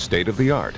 state-of-the-art.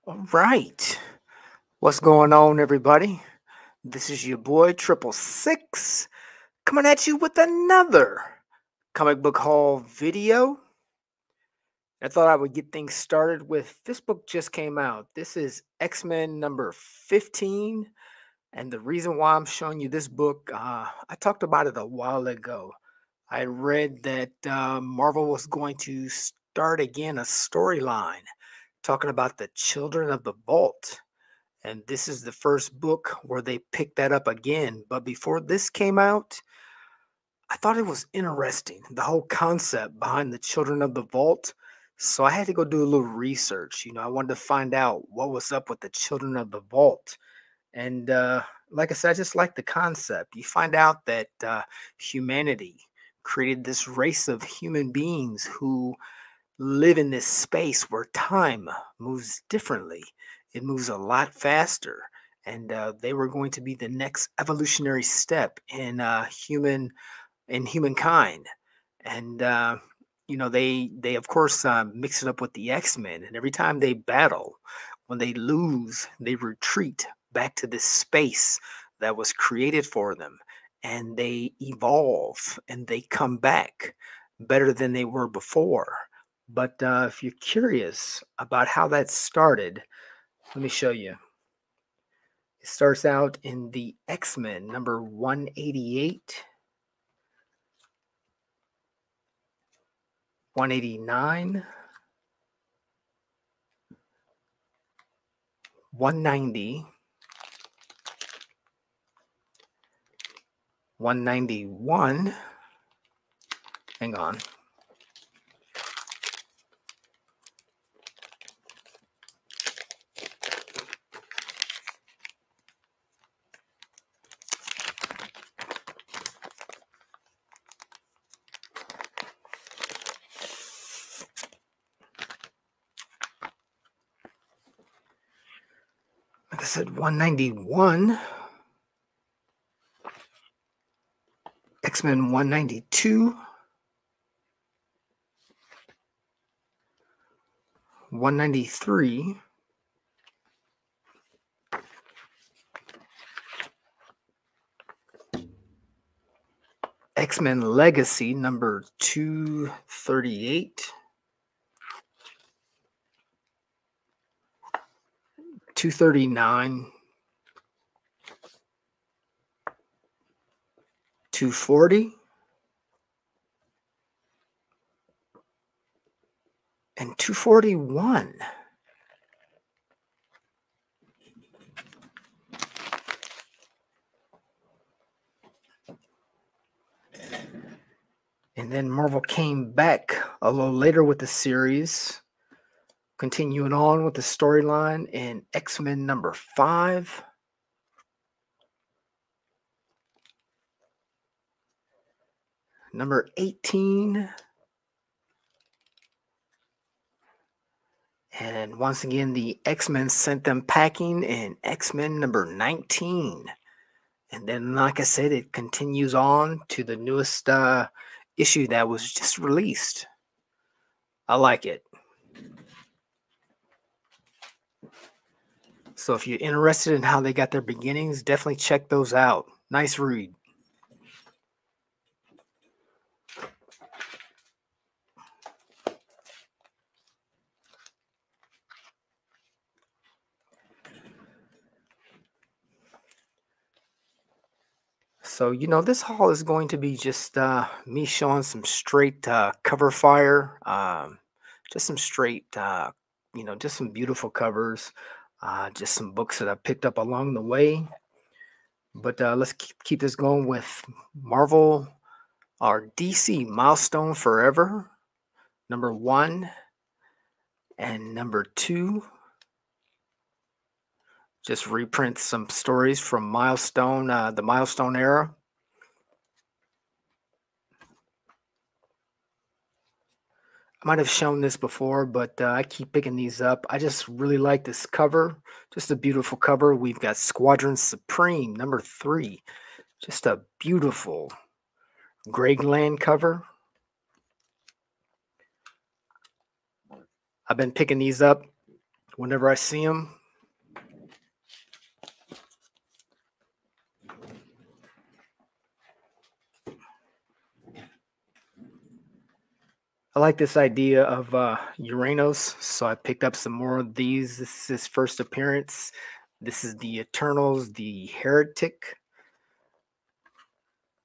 All right. What's going on, everybody? This is your boy, 666, coming at you with another comic book haul video. I thought I would get things started with this book just came out. This is X-Men number 15. And the reason why I'm showing you this book, I talked about it a while ago. I read that Marvel was going to start again a storyline talking about the Children of the Vault. And this is the first book where they picked that up again. But before this came out, I thought it was interesting, the whole concept behind the Children of the Vault. So I had to go do a little research. I wanted to find out what was up with the Children of the Vault. And like I said, I just like the concept. You find out that humanity created this race of human beings who live in this space where time moves differently. It moves a lot faster, and they were going to be the next evolutionary step in humankind. And they of course mix it up with the X-Men, and every time they battle, when they lose, they retreat back to this space that was created for them, and they evolve and they come back better than they were before. But if you're curious about how that started, let me show you. It starts out in the X-Men number 188, 189, 190, 191. Hang on. Like I said, 191, X-Men 192, 193, X-Men Legacy number 238, 239, 240, and 241. And then Marvel came back a little later with the series, continuing on with the storyline in X-Men number 5. Number 18. And once again, the X-Men sent them packing in X-Men number 19. And then, like I said, it continues on to the newest issue that was just released. I like it. So if you're interested in how they got their beginnings, definitely check those out. Nice read. So, this haul is going to be just me showing some straight cover fire, just some straight, just some beautiful covers, just some books that I picked up along the way. But let's keep this going with Marvel or DC Milestone Forever, #1 and #2. Just reprint some stories from Milestone, the Milestone era. I might have shown this before, but I keep picking these up. I just really like this cover. Just a beautiful cover. We've got Squadron Supreme, #3. Just a beautiful Greg cover. I've been picking these up whenever I see them. I like this idea of Uranus, so I picked up some more of these. This is his first appearance. This is the Eternals, the Heretic.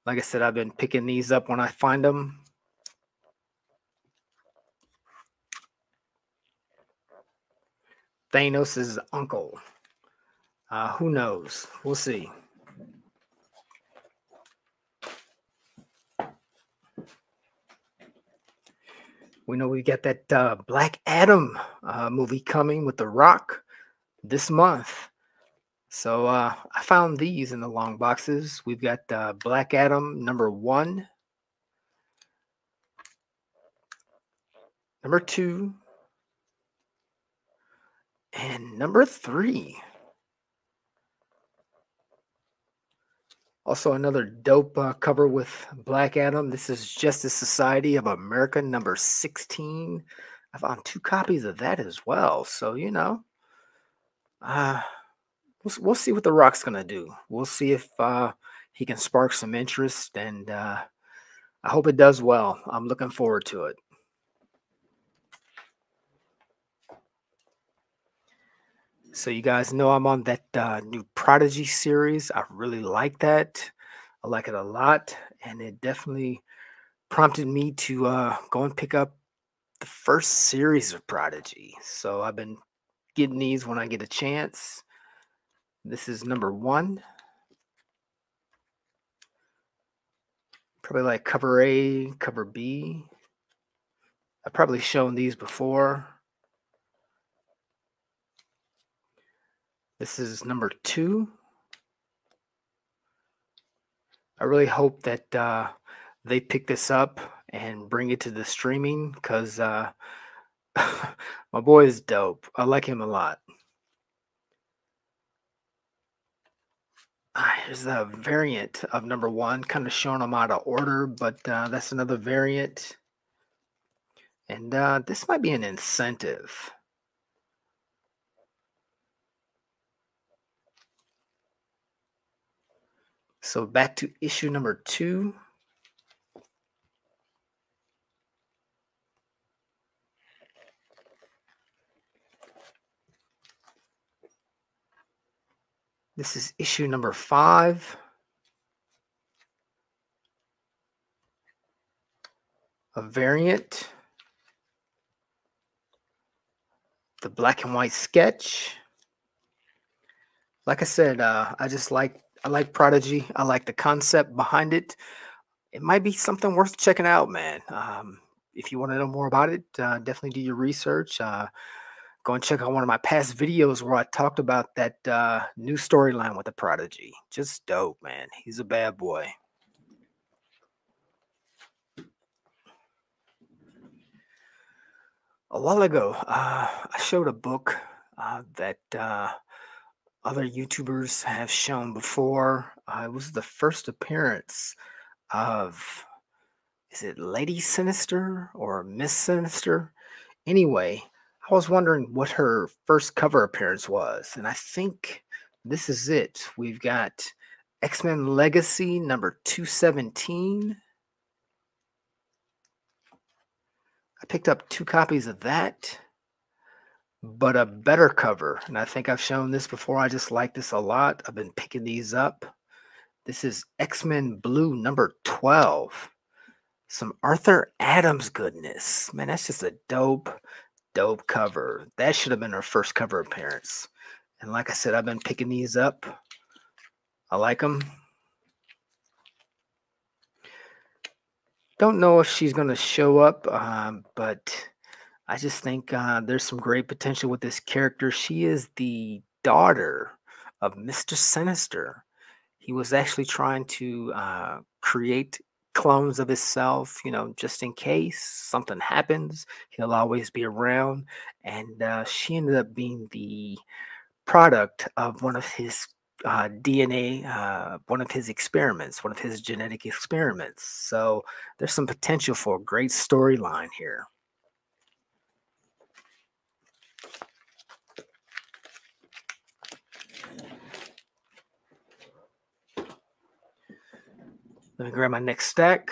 Like I said, I've been picking these up when I find them. Thanos' uncle. Who knows? We'll see. We know we got that Black Adam movie coming with The Rock this month. So I found these in the long boxes. We've got Black Adam #1, #2, and #3. Also, another dope cover with Black Adam. This is Justice Society of America #16. I found 2 copies of that as well. So, uh, we'll see what The Rock's going to do. We'll see if he can spark some interest, and I hope it does well. I'm looking forward to it. So you guys know I'm on that new Prodigy series. I really like that. I like it a lot, and it definitely prompted me to go and pick up the first series of Prodigy. So I've been getting these when I get a chance. This is #1. Probably like cover A, cover B. I've probably shown these before. This is #2. I really hope that they pick this up and bring it to the streaming because my boy is dope. I like him a lot. Here's a variant of #1, kind of showing them out of order, but that's another variant. And this might be an incentive. So back to issue #2. This is issue #5. A variant. The black and white sketch. Like I said, I like Prodigy. I like the concept behind it. It might be something worth checking out, man. If you want to know more about it, definitely do your research. Go and check out one of my past videos where I talked about that new storyline with the Prodigy. Just dope, man. He's a bad boy. A while ago, I showed a book that other YouTubers have shown before. It was the first appearance of, is it Lady Sinister or Miss Sinister? Anyway, I was wondering what her first cover appearance was, and I think this is it. We've got X-Men Legacy number 217. I picked up 2 copies of that, but a better cover. And I think I've shown this before. I just like this a lot. I've been picking these up. This is X-Men Blue number 12. Some Arthur Adams goodness. Man, that's just a dope cover. That should have been her first cover appearance. And like I said, I've been picking these up. I like them. Don't know if she's going to show up, but I just think there's some great potential with this character. She is the daughter of Mr. Sinister. He was actually trying to create clones of himself, just in case something happens, he'll always be around. And she ended up being the product of one of his DNA, one of his experiments, one of his genetic experiments. So there's some potential for a great storyline here. Let me grab my next stack.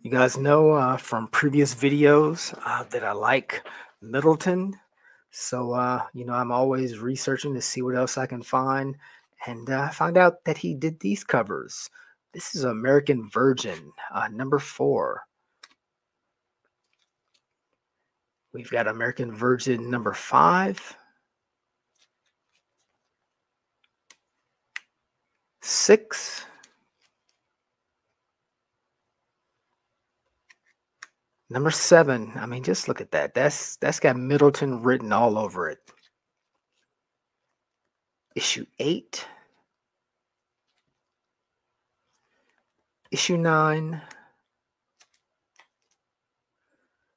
You guys know from previous videos that I like Middleton. So, I'm always researching to see what else I can find. And I found out that he did these covers. This is American Virgin, number 4. We've got American Virgin number 5, 6, number 7. I mean, just look at that. That's got Middleton written all over it. Issue 8, issue 9.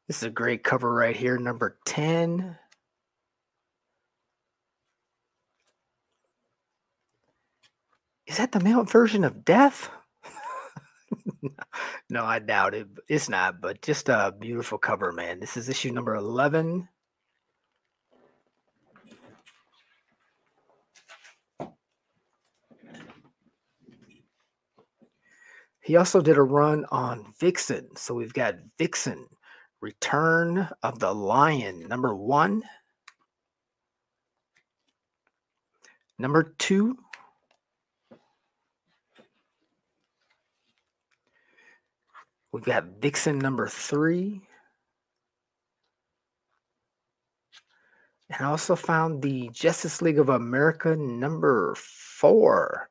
This is a great cover right here, number 10. Is that the male version of Death? No, I doubt it. It's not, but just a beautiful cover, man. This is issue number 11. He also did a run on Vixen. So we've got Vixen, Return of the Lion, number 1. Number 2. We've got Vixen number 3. And I also found the Justice League of America number 4,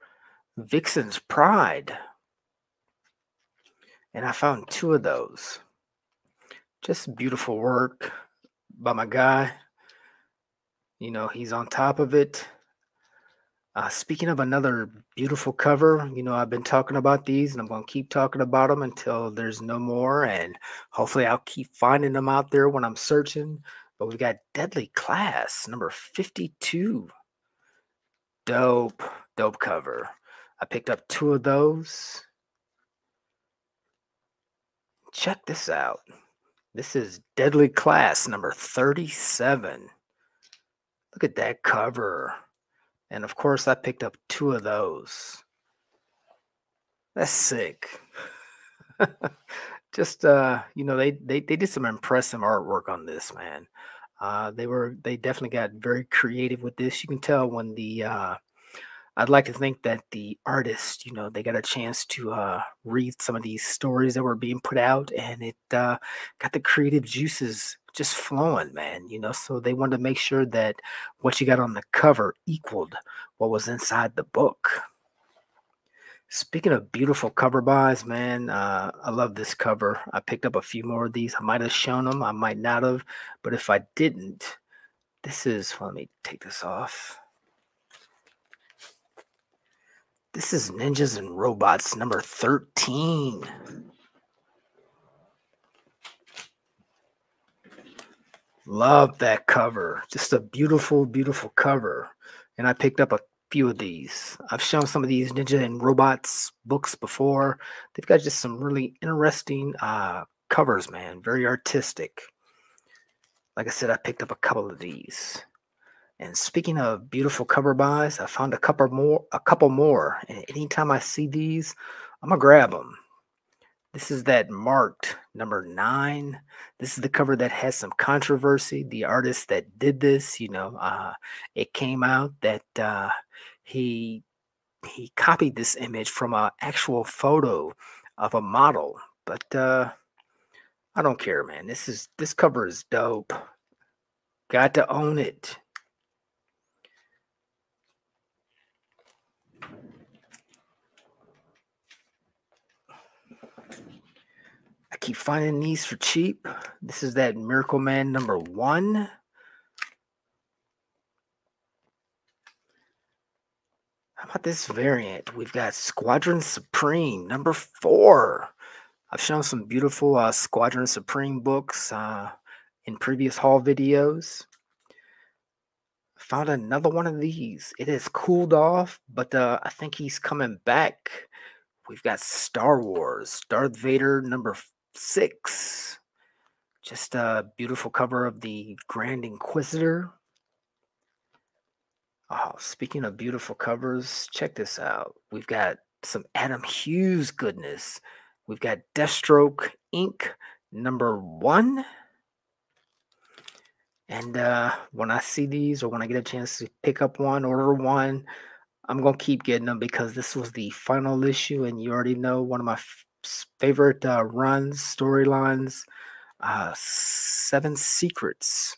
Vixen's Pride. And I found 2 of those. Just beautiful work by my guy. He's on top of it. Speaking of another beautiful cover, I've been talking about these and I'm going to keep talking about them until there's no more. And hopefully I'll keep finding them out there when I'm searching. But we've got Deadly Class, number 52. Dope cover. I picked up 2 of those. Check this out. This is Deadly Class, number 37. Look at that cover. And of course, I picked up 2 of those. That's sick. Just they did some impressive artwork on this, man. They definitely got very creative with this. You can tell when I'd like to think that the artists, they got a chance to read some of these stories that were being put out, and it got the creative juices just flowing, man. So they wanted to make sure that what you got on the cover equaled what was inside the book. Speaking of beautiful cover buys, man, I love this cover. I picked up a few more of these. I might have shown them, I might not have, but if I didn't, this is, let me take this off. This is Ninjas and Robots, number 13. Love that cover. Just a beautiful cover. And I picked up a few of these. I've shown some of these Ninja and Robots books before. They've got just some really interesting covers, man. Very artistic. Like I said, I picked up a couple of these. And speaking of beautiful cover buys, I found a couple more. And anytime I see these, I'm gonna grab them. This is that marked number 9. This is the cover that has some controversy. The artist that did this, it came out that he copied this image from an actual photo of a model. But I don't care, man. This cover is dope. Got to own it. I keep finding these for cheap. This is that Miracle Man number 1. How about this variant? We've got Squadron Supreme number 4. I've shown some beautiful Squadron Supreme books in previous haul videos. Found another one of these. It has cooled off, but I think he's coming back. We've got Star Wars, Darth Vader number 6. Just a beautiful cover of the Grand Inquisitor. Oh, speaking of beautiful covers, check this out. We've got some Adam Hughes goodness. We've got Deathstroke Ink number 1. And when I see these or when I get a chance to pick up one, order one, I'm going to keep getting them because this was the final issue. And you already know one of my favorite storylines, 7 Secrets.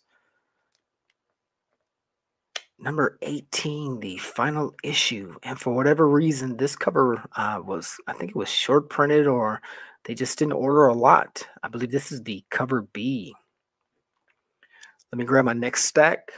Number 18, the final issue. And for whatever reason, this cover I think it was short printed or they just didn't order a lot. I believe this is the cover B. Let me grab my next stack.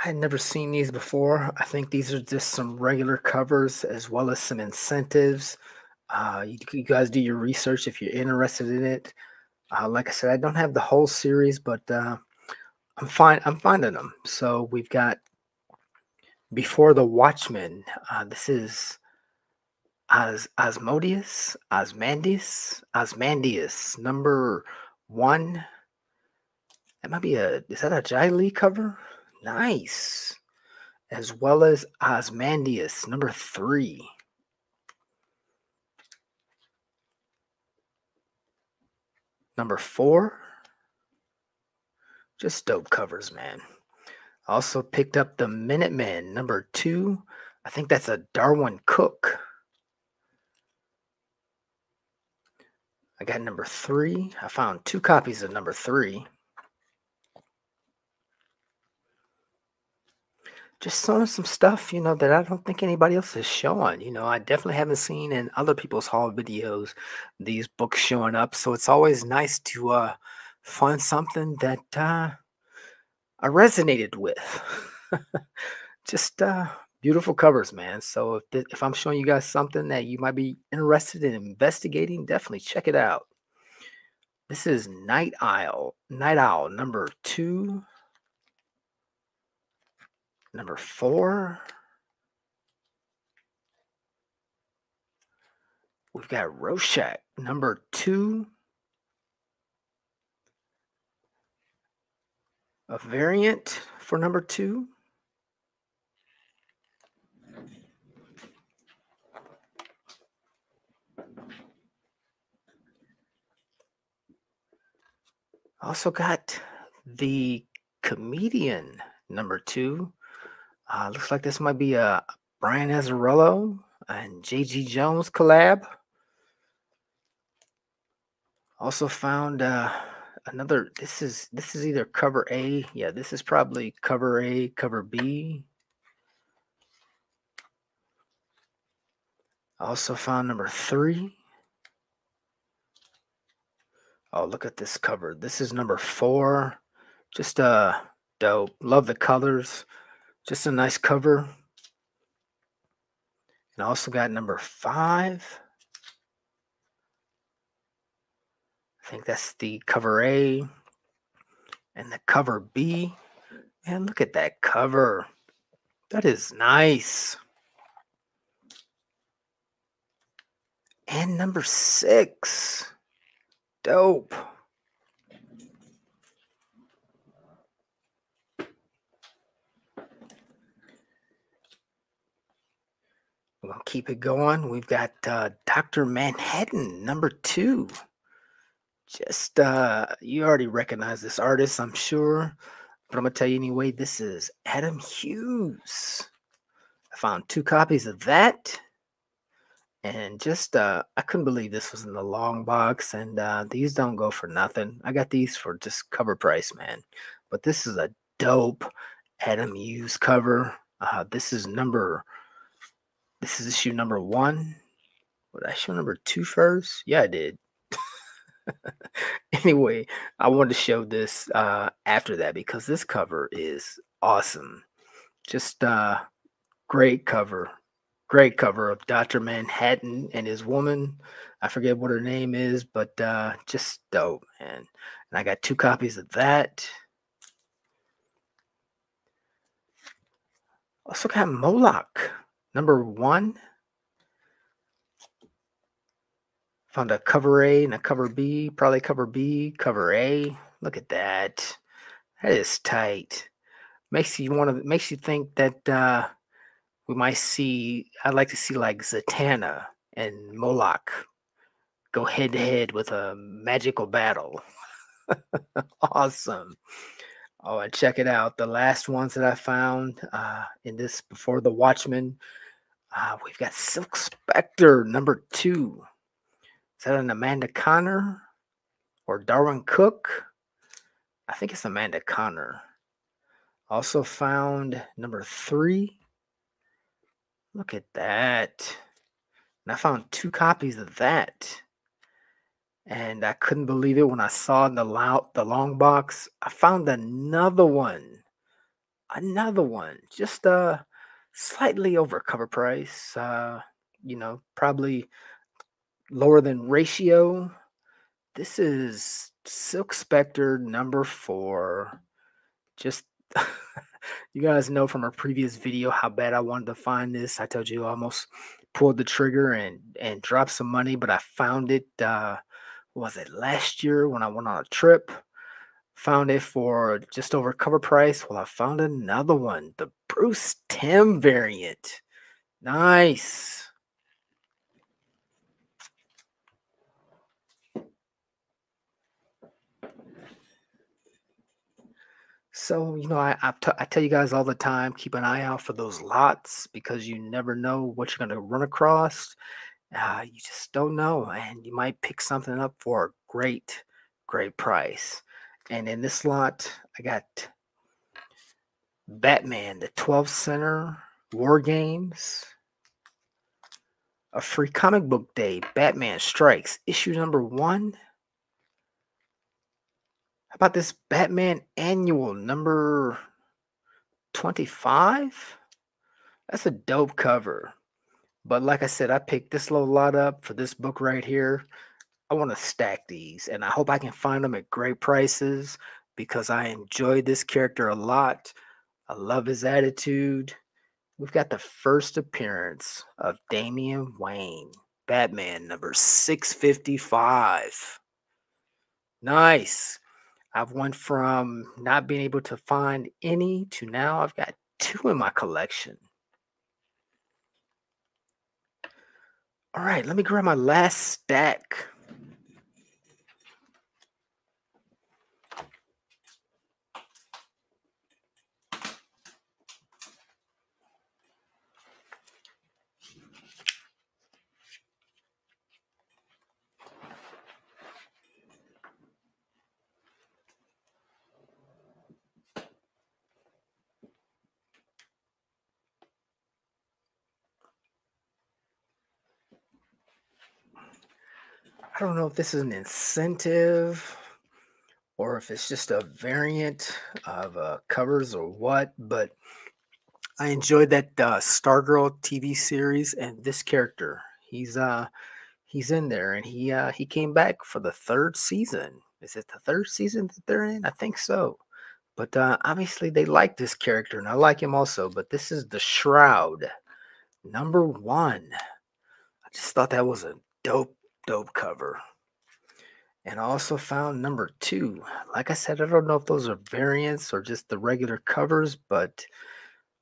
I had never seen these before. I think these are just some regular covers as well as some incentives. You guys do your research if you're interested in it. Like I said, I don't have the whole series, but I'm finding them. So we've got Before the Watchmen. This is Osmodeus, Osmandius, number 1. That might be is that a Jai Lee cover? Nice. As well as Osmandius, number 3. Number 4. Just dope covers, man. Also picked up the Minutemen, number 2. I think that's a Darwin Cook. I got number 3. I found 2 copies of number 3. Just showing some stuff, that I don't think anybody else is showing. I definitely haven't seen in other people's haul videos these books showing up. So it's always nice to find something that I resonated with. Just beautiful covers, man. So if I'm showing you guys something that you might be interested in investigating, definitely check it out. This is Night Owl number 2. Number 4. We've got Rorschach, number 2. A variant for number 2. Also got the Comedian, number 2. Looks like this might be a Brian Azzarello and J.G. Jones collab. Also found another. This is either cover A. Yeah, this is probably cover A, cover B. I also found number 3. Oh, look at this cover. This is number 4. Just dope. Love the colors. Just a nice cover. And I also got number 5. I think that's the cover A. And the cover B. Man, look at that cover. That is nice. And number 6. Dope. We're going to keep it going. We've got Dr. Manhattan, number 2. Just, you already recognize this artist, I'm sure. But I'm going to tell you anyway, this is Adam Hughes. I found 2 copies of that. And just, I couldn't believe this was in the long box. And these don't go for nothing. I got these for just cover price, man. But this is a dope Adam Hughes cover. This is issue number 1. Would I show number 2 first? Yeah, I did. Anyway, I wanted to show this after that because this cover is awesome. Just great cover. Great cover of Dr. Manhattan and his woman. I forget what her name is, but just dope, man. And I got 2 copies of that. Also got Moloch, number 1. Found a cover A and a cover B. Probably cover B, cover A. Look at that. That is tight. Makes you think that we might see. I'd like to see like Zatanna and Moloch go head to head with a magical battle. Awesome. Oh, and check it out. The last ones that I found in this before the Watchmen, we've got Silk Spectre number 2. Is that an Amanda Connor or Darwin Cook? I think it's Amanda Connor. Also found number 3. Look at that. And I found 2 copies of that. And I couldn't believe it when I saw in the long box. I found another one. Another one. Just slightly over cover price. Probably lower than ratio. This is Silk Spectre number 4. Just you guys know from our previous video how bad I wanted to find this. I told you I almost pulled the trigger and dropped some money, but I found it. Was it last year when I went on a trip? Found it for just over cover price. Well, I found another one, the Bruce Timm variant. Nice. So, I tell you guys all the time, keep an eye out for those lots because you never know what you're going to run across. You just don't know, and you might pick something up for a great, great price. And in this lot, I got Batman, the 12 Center War Games, a free comic book day, Batman Strikes, issue number 1. How about this Batman Annual number 25? That's a dope cover. But like I said, I picked this little lot up for this book right here. I want to stack these, and I hope I can find them at great prices because I enjoy this character a lot. I love his attitude. We've got the first appearance of Damian Wayne, Batman number 655. Nice. I've went from not being able to find any to now I've got 2 in my collection. All right, let me grab my last stack. don't know if this is an incentive or if it's just a variant of covers or what, but I enjoyed that Stargirl TV series and this character. He's in there and he came back for the third season. Is it the third season that they're in? I think so. But obviously they like this character and I like him also. But this is the Shroud number one. I just thought that was a dope cover. And I also found number two. Like I said, I don't know if those are variants or just the regular covers, but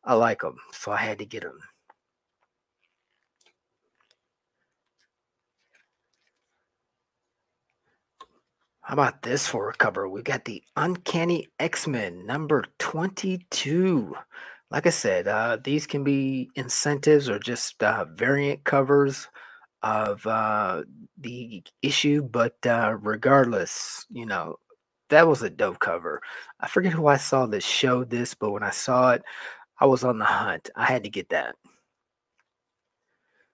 I like them, so I had to get them. How about this for a cover? We got the Uncanny X-Men number 22. Like I said, these can be incentives or just variant covers of the issue, but regardless, that was a dope cover. I forget who I saw that showed this, but when I saw it, I was on the hunt. I had to get that.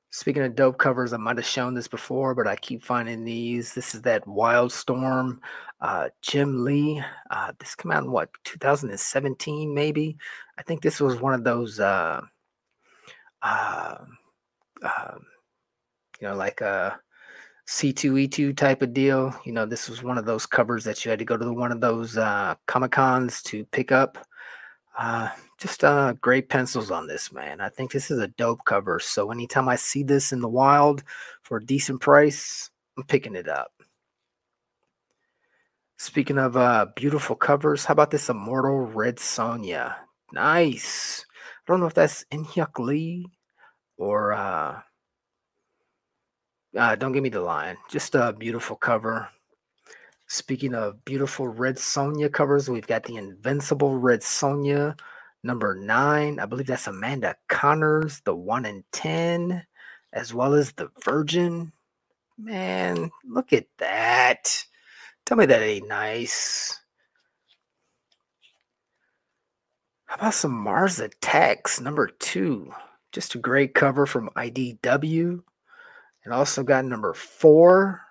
Speaking of dope covers, I might have shown this before, but I keep finding these. This is that Wildstorm, Jim Lee. This came out in what, 2017 maybe? I think this was one of those, uh, um, like a C2E2 type of deal. This was one of those covers that you had to go to one of those Comic Cons to pick up. Uh, just great pencils on this, man. I think this is a dope cover. So anytime I see this in the wild for a decent price, I'm picking it up. Speaking of beautiful covers, how about this Immortal Red Sonja? Nice. I don't know if that's Inhyuk Lee or don't give me the line. Just a beautiful cover. Speaking of beautiful Red Sonja covers, we've got the Invincible Red Sonja number 9. I believe that's Amanda Connors, the 1 in 10, as well as the Virgin. Man, look at that. Tell me that ain't nice. How about some Mars Attacks number 2? Just a great cover from IDW. And also got number 4.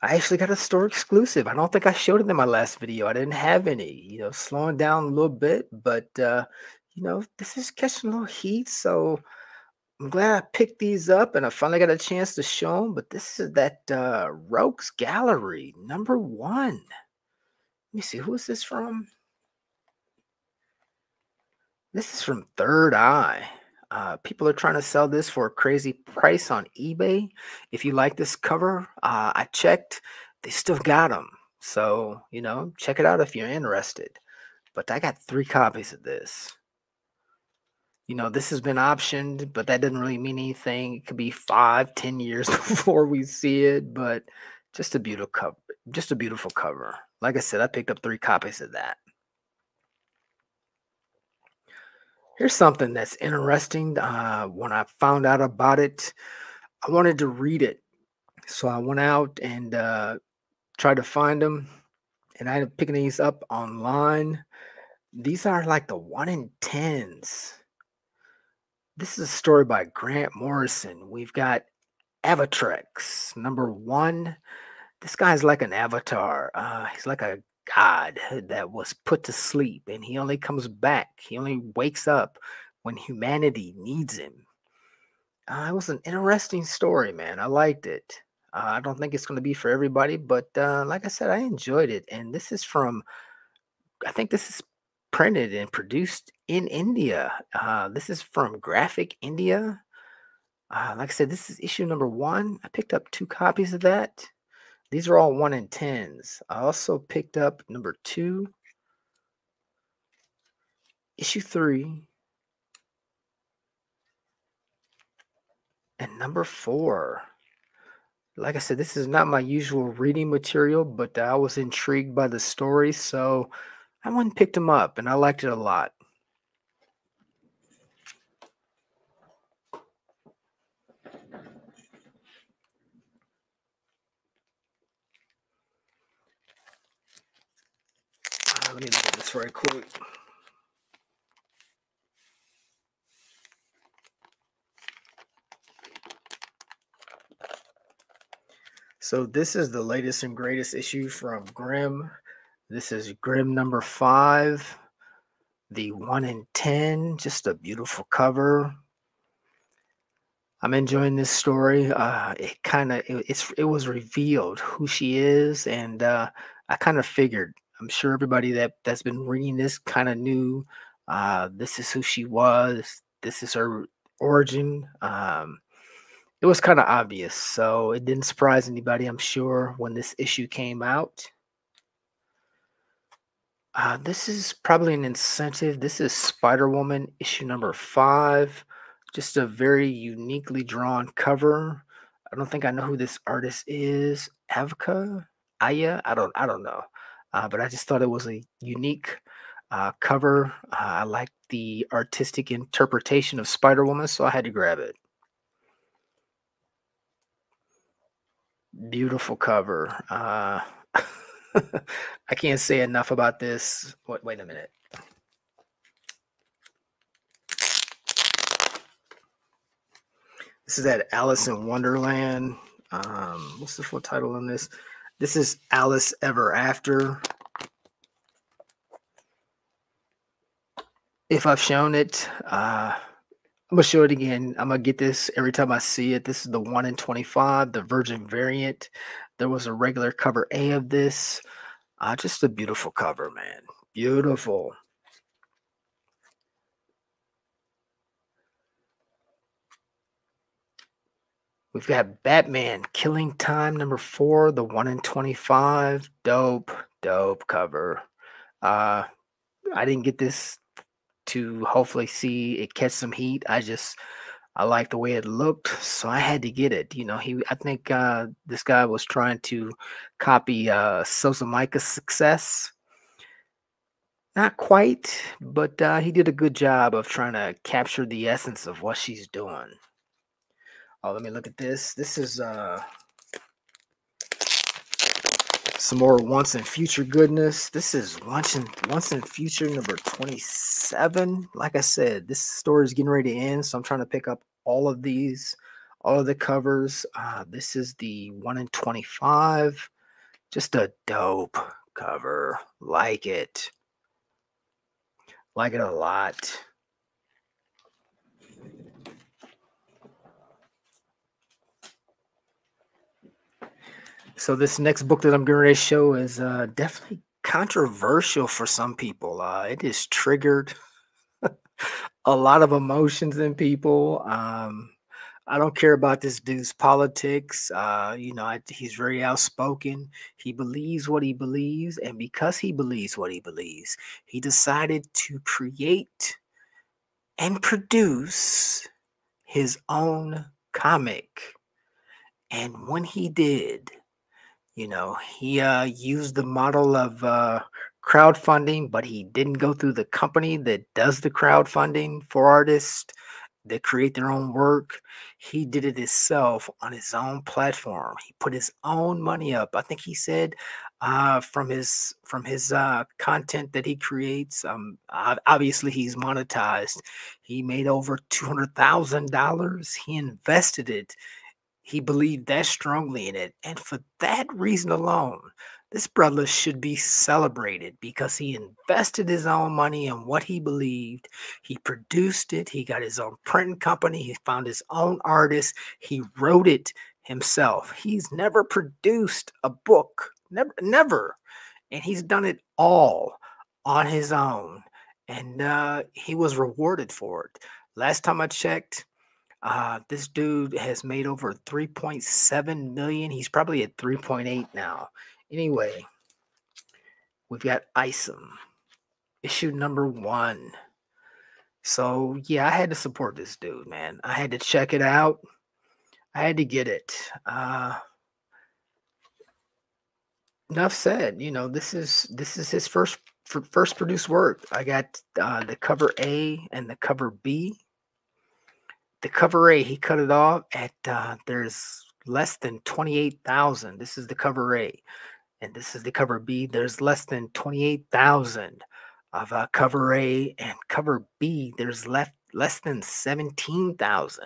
I actually got a store exclusive. I don't think I showed it in my last video. I didn't have any, slowing down a little bit, but this is catching a little heat, so I'm glad I picked these up and I finally got a chance to show them. But this is that Rogues Gallery number 1. Let me see, who is this from? This is from Third Eye. People are trying to sell this for a crazy price on eBay. If you like this cover, I checked, they still got them. So, check it out if you're interested. But I got 3 copies of this. This has been optioned, but that doesn't really mean anything. It could be 5, 10 years before we see it, but just a beautiful cover. Just a beautiful cover. Like I said, I picked up 3 copies of that. Here's something that's interesting. When I found out about it, I wanted to read it. So I went out and tried to find them. And I ended up picking these up online. These are like the 1 in 10s. This is a story by Grant Morrison. We've got Avatrex, number 1. This guy's like an avatar. He's like a god that was put to sleep, and he only comes back. He only wakes up when humanity needs him. It was an interesting story, man. I liked it. I don't think it's going to be for everybody, but like I said, I enjoyed it. And this is from, I think this is printed and produced in India. This is from Graphic India. Like I said, this is issue number 1. I picked up 2 copies of that. These are all 1 in 10s. I also picked up number 2, issue 3, and number 4. Like I said, this is not my usual reading material, but I was intrigued by the story, so I went and picked them up, and I liked it a lot. Let me look at this right quick. So this is the latest and greatest issue from Grimm. This is Grimm number 5, the 1 in 10. Just a beautiful cover. I'm enjoying this story. It was revealed who she is, and I kind of figured. I'm sure everybody that's been reading this kind of knew this is who she was. This is her origin. It was kind of obvious, so it didn't surprise anybody, I'm sure, when this issue came out. This is probably an incentive. This is Spider-Woman issue number 5. Just a very uniquely drawn cover. I don't think I know who this artist is. Aya? I don't know. But I just thought it was a unique cover. I like the artistic interpretation of Spider-Woman, so I had to grab it. Beautiful cover. I can't say enough about this. Wait a minute. This is that Alice in Wonderland. What's the full title on this? This is Alice Ever After. If I've shown it, I'm going to show it again. I'm going to get this every time I see it. This is the 1 in 25, the Virgin variant. There was a regular cover A of this. Just a beautiful cover, man. Beautiful. We've got Batman Killing Time number 4, the 1 in 25. Dope cover. I didn't get this to hopefully see it catch some heat. I like the way it looked, so I had to get it. I think this guy was trying to copy Sosamaika's success. Not quite, but he did a good job of trying to capture the essence of what she's doing. Oh, let me look at this. This is some more Once and Future goodness. This is Once and Future number 27. Like I said, this story is getting ready to end, so I'm trying to pick up all of these, all of the covers. This is the 1 in 25. Just a dope cover. Like it. Like it a lot. So this next book that I'm going to show is definitely controversial for some people. It has triggered a lot of emotions in people. I don't care about this dude's politics. He's very outspoken. He believes what he believes, and because he believes what he believes, he decided to create and produce his own comic. And when he did, he used the model of crowdfunding, but he didn't go through the company that does the crowdfunding for artists that create their own work. He did it himself on his own platform. He put his own money up. I think he said from his content that he creates. Obviously, he's monetized. He made over $200,000. He invested it. He believed that strongly in it. And for that reason alone, this brother should be celebrated because he invested his own money in what he believed. He produced it. He got his own printing company. He found his own artist. He wrote it himself. He's never produced a book. Never. And he's done it all on his own. And he was rewarded for it. Last time I checked, this dude has made over 3.7 million. He's probably at 3.8 now. Anyway, we've got Isom, issue number 1. So yeah, I had to support this dude, man. I had to check it out. I had to get it. Enough said. This is his first produced work. I got the cover A and the cover B. The cover A, he cut it off at there's less than 28,000. This is the cover A. And this is the cover B. There's less than 28,000 of cover A, and cover B, there's less than 17,000.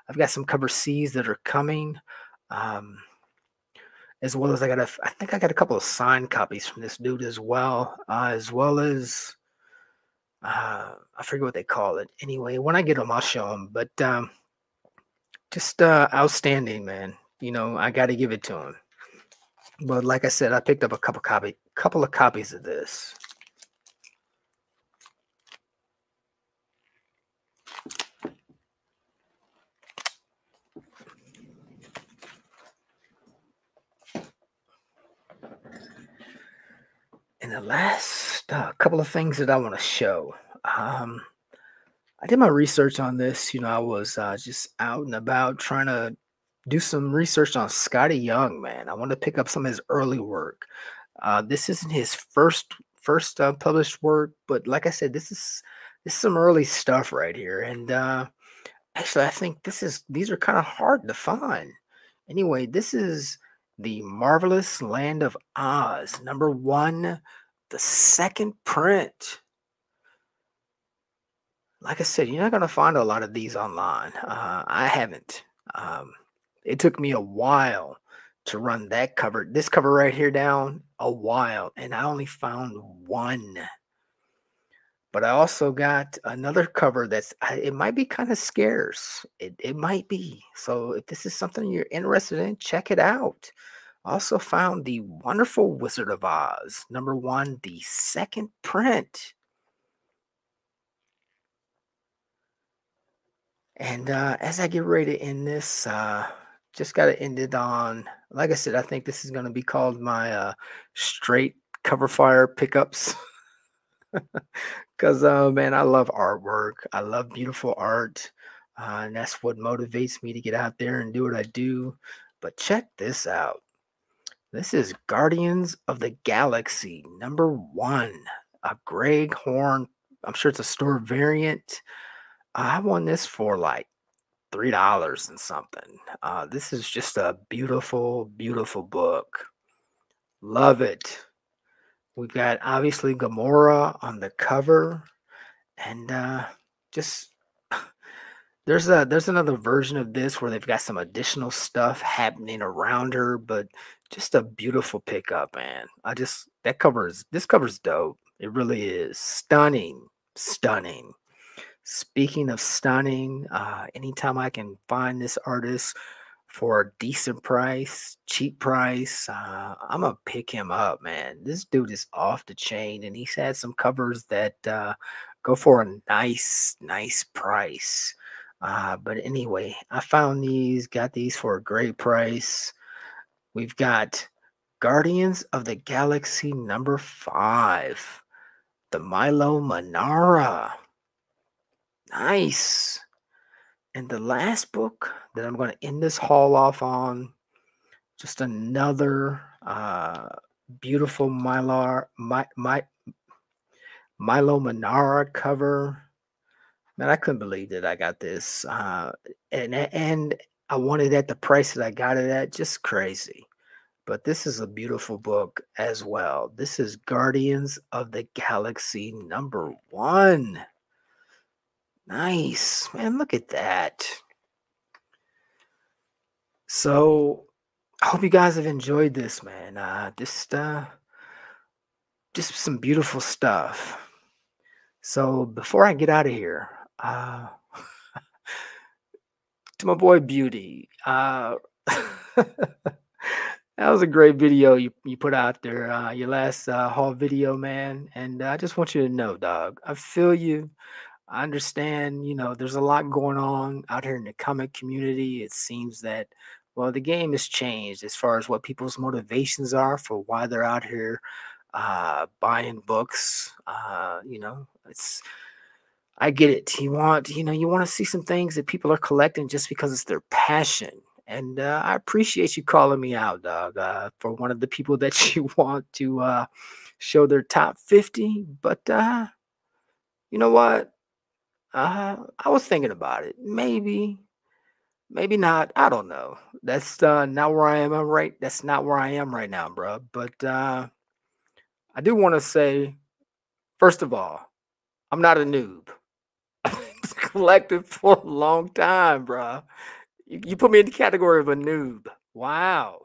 I've got some cover C's that are coming, um, as well as I think I got a couple of signed copies from this dude as well as I forget what they call it. Anyway, when I get them, I'll show them. But just outstanding, man. I got to give it to him. But like I said, I picked up a couple of copies of this. And the last couple of things that I want to show. I did my research on this. I was just out and about trying to do some research on Scotty Young, man. I want to pick up some of his early work. This isn't his first published work, but like I said, this is some early stuff right here. And actually, I think these are kind of hard to find. Anyway, this is The Marvelous Land of Oz, #1, the second print. Like I said, you're not gonna find a lot of these online. I haven't. It took me a while to run this cover right here down, a while, and I only found one. But I also got another cover it might be kind of scarce. It might be. So if this is something you're interested in, check it out. I also found The Wonderful Wizard of Oz, #1, the second print. And as I get ready to end this, just got to end it on, like I said, I think this is going to be called my straight cover fire pickups. Because, man, I love artwork. I love beautiful art. And that's what motivates me to get out there and do what I do. But check this out. This is Guardians of the Galaxy, #1, a Greg Horn. I'm sure it's a store variant. I won this for like $3 and something. This is just a beautiful, beautiful book. Love it. We've got obviously Gamora on the cover, and just there's another version of this where they've got some additional stuff happening around her, but just a beautiful pickup, man. This cover's dope. It really is stunning, stunning. Speaking of stunning, anytime I can find this artist for a decent price, cheap price, I'm gonna pick him up, man. This dude is off the chain, and he's had some covers that go for a nice, nice price. But anyway, I found got these for a great price. We've got Guardians of the Galaxy #5, the Milo Manara. Nice. And the last book that I'm going to end this haul off on, just another beautiful Milo Manara cover. Man, I couldn't believe that I got this. And I wanted it at the price that I got it at. Just crazy. But this is a beautiful book as well. This is Guardians of the Galaxy #1. Nice, man. Look at that. So I hope you guys have enjoyed this, man. Just some beautiful stuff. So before I get out of here, to my boy Beauty, that was a great video you put out there. Your last haul video, man. And I just want you to know, dog, I feel you. I understand, there's a lot going on out here in the comic community. It seems that, well, the game has changed as far as what people's motivations are for why they're out here buying books. I get it. You want to see some things that people are collecting just because it's their passion. And I appreciate you calling me out, dog, for one of the people that you want to show their top 50. But you know what? I was thinking about it. Maybe not. I don't know. That's not where I am right. That's not where I am right now, bro. But I do want to say, first of all, I'm not a noob. I've been collecting for a long time, bro. You put me in the category of a noob. Wow.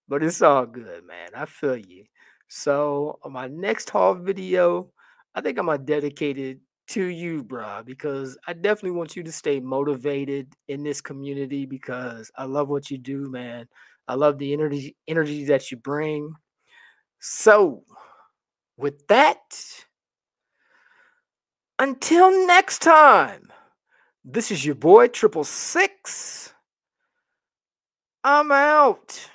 But it's all good, man. I feel you. So on my next haul video, I think I'm gonna dedicate it to you, bruh, because I definitely want you to stay motivated in this community because I love what you do, man. I love the energy that you bring. So with that, until next time, this is your boy 666. I'm out.